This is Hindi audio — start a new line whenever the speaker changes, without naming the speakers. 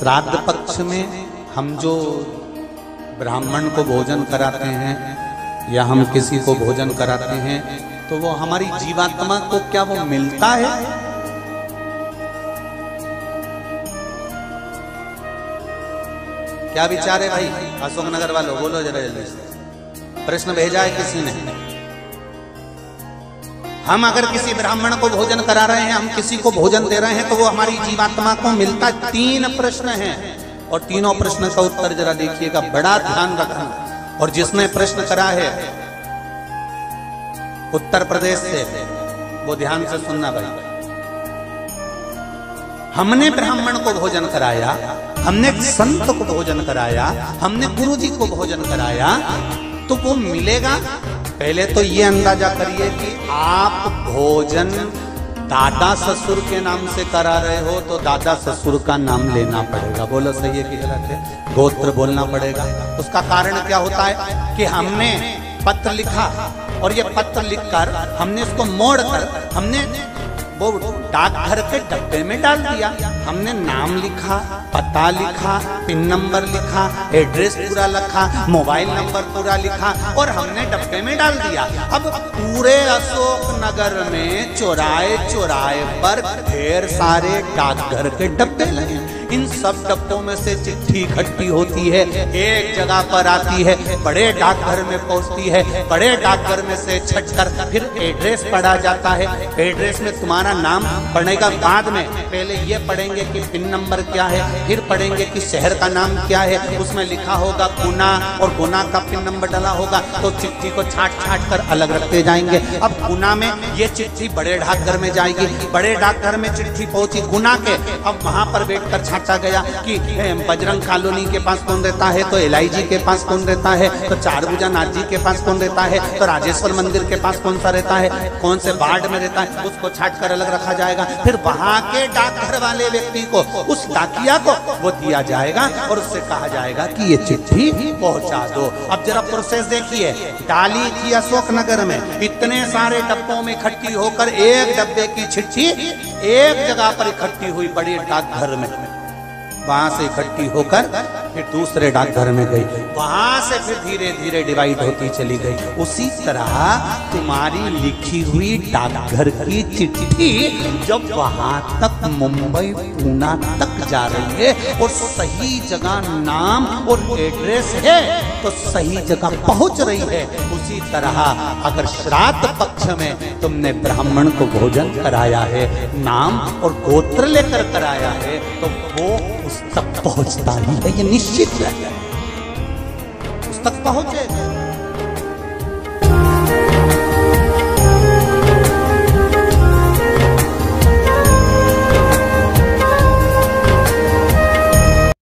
श्राद्ध पक्ष में हम जो ब्राह्मण को भोजन कराते हैं या हम किसी को भोजन कराते हैं तो वो हमारी जीवात्मा को क्या वो मिलता है? क्या विचार है भाई? अशोकनगर वालों बोलो जरा जल्दी से। प्रश्न भेजा है किसी ने। हम अगर किसी ब्राह्मण को भोजन करा रहे हैं, हम किसी को भोजन दे रहे हैं तो वो हमारी जीवात्मा को मिलता। 3 प्रश्न हैं और तीनों प्रश्न का उत्तर जरा देखिएगा, बड़ा ध्यान रखना। और जिसने प्रश्न करा है उत्तर प्रदेश से वो ध्यान से सुनना भाई। हमने ब्राह्मण को भोजन कराया, हमने संत को भोजन कराया, हमने गुरु जी को भोजन कराया तो वो मिलेगा। पहले तो ये अंदाजा करिए कि आप भोजन दादा ससुर के नाम से करा रहे हो तो दादा ससुर का नाम लेना पड़ेगा। बोलो सही है कि गलत है? गोत्र बोलना पड़ेगा। उसका कारण क्या होता है कि हमने पत्र लिखा और ये पत्र लिखकर हमने इसको मोड़कर हमने वो डाकघर के डब्बे में डाल दिया। हमने नाम लिखा, पता लिखा, पिन नंबर लिखा, एड्रेस पूरा लिखा, मोबाइल नंबर पूरा लिखा और हमने डब्बे में डाल दिया। अब पूरे अशोक नगर में चौराहे चौराहे पर ढेर सारे डाकघर के डब्बे लगे। इन सब डब्बों में से चिट्ठी इकट्ठी होती है, एक जगह पर आती है, बड़े डाकघर में पहुंचती है, बड़े डाकघर में से छटकर फिर एड्रेस पढ़ा जाता है। एड्रेस में तुम्हारा नाम पढ़ने का बाद में पहले ये पढ़ेंगे कि पिन नंबर क्या है, फिर पढ़ेंगे कि शहर का नाम क्या है। उसमें लिखा होगा गुना और गुना का पिन नंबर डाला होगा तो चिट्ठी को छाट छाट कर अलग रखते जाएंगे। अब गुना में ये चिट्ठी बड़े डाकघर में जाएगी, बड़े डाकघर में चिट्ठी पहुंची गुना के। अब वहां पर बैठकर छाटा गया कि बजरंग कॉलोनी के पास कौन रहता है, तो एलआईजी के पास कौन रहता है, तो चारभुजा नाथ जी के पास कौन रहता है, तो राजेश्वर मंदिर के पास कौन सा रहता है, कौन से वार्ड में रहता है, उसको छाट कर अलग रखा जाएगा। फिर वहां के डाकघर वाले व्यक्ति को, उस डाकिया को वो दिया जाएगा और उससे कहा जाएगा कि ये चिट्ठी पहुंचा दो। अब जरा प्रोसेस देखिए, डाली थी अशोक नगर में, इतने सारे डब्बों में इकट्ठी होकर एक डब्बे की चिट्ठी एक जगह पर इकट्ठी हुई बड़ी डाकघर में। वहां से इकट्ठी होकर फिर दूसरे डाकघर में गई, वहां से फिर धीरे धीरे डिवाइड होती चली गई। उसी तरह तुम्हारी लिखी हुई डाकघर की चिट्ठी जब वहां तक मुंबई पूना तक जा रही है और सही जगह नाम और एड्रेस है तो सही जगह पहुंच रही है। उसी तरह अगर श्राद्ध पक्ष में तुमने ब्राह्मण को भोजन कराया है, नाम और गोत्र लेकर कराया है तो वो उस तक पहुंचता ही है, ये निश्चित है, उस तक पहुंचेगा।